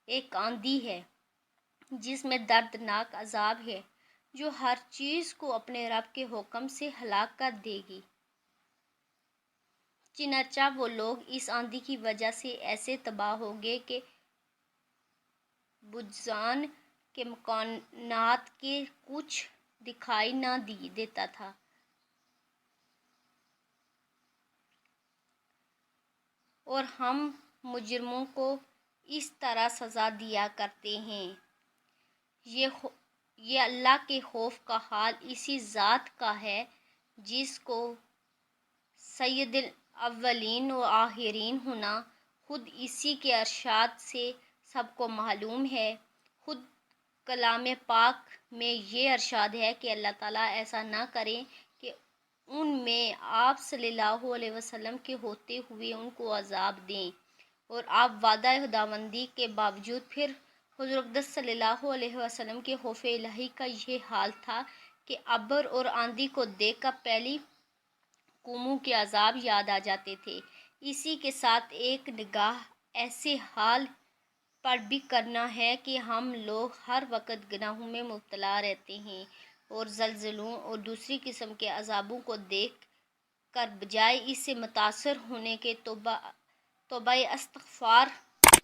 ایک آندھی ہے جس میں دردناک عذاب ہے، جو ہر چیز کو اپنے رب کے حکم سے ہلاک کر دے گی۔ چنانچہ وہ لوگ اس آندھی کی وجہ سے ایسے تباہ ہو گئے کہ بجزان کے مکانات کے کچھ دکھائی نہ دیتا تھا۔ اور ہم مجرموں کو اس طرح سزا دیا کرتے ہیں۔ یہ اللہ کے خوف کا حال اسی ذات کا ہے جس کو سید الاولین و آخرین ہونا خود اسی کے ارشاد سے سب کو معلوم ہے۔ خود کلام پاک میں یہ ارشاد ہے کہ اللہ تعالیٰ ایسا نہ کریں کہ ان میں آپ صلی اللہ علیہ وسلم کے ہوتے ہوئے ان کو عذاب دیں، اور آپ وعدہ خداوندی کے باوجود پھر حضور اقدس صلی اللہ علیہ وسلم کے خوف الہی کا یہ حال تھا کہ ابر اور آندھی کو دیکھ کر پہلی قوموں کے عذاب یاد آ جاتے تھے۔ اسی کے ساتھ ایک نگاہ ایسے حال پر بھی کرنا ہے کہ ہم لوگ ہر وقت گناہوں میں مبتلا رہتے ہیں، اور زلزلوں اور دوسری قسم کے عذابوں کو دیکھ کر بجائے اس سے متاثر ہونے کے توبہ استغفار،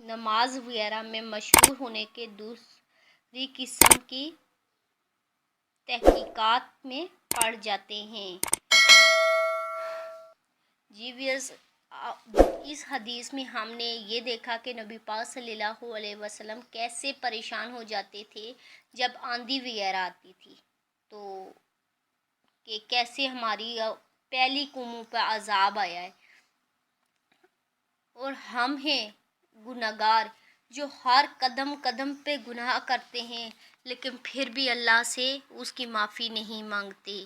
نماز وغیرہ میں مشغول ہونے کے دوسری قسم کی تحقیقات میں پڑ جاتے ہیں۔ جی ویئرز، اس حدیث میں ہم نے یہ دیکھا کہ نبی پاک صلی اللہ علیہ وسلم کیسے پریشان ہو جاتے تھے جب آندھی وغیرہ آتی تھی، تو کہ کیسے ہماری پہلی قوموں پر عذاب آیا ہے، اور ہم ہیں گناہگار جو ہر قدم قدم پہ گناہ کرتے ہیں لیکن پھر بھی اللہ سے اس کی معافی نہیں مانگتے۔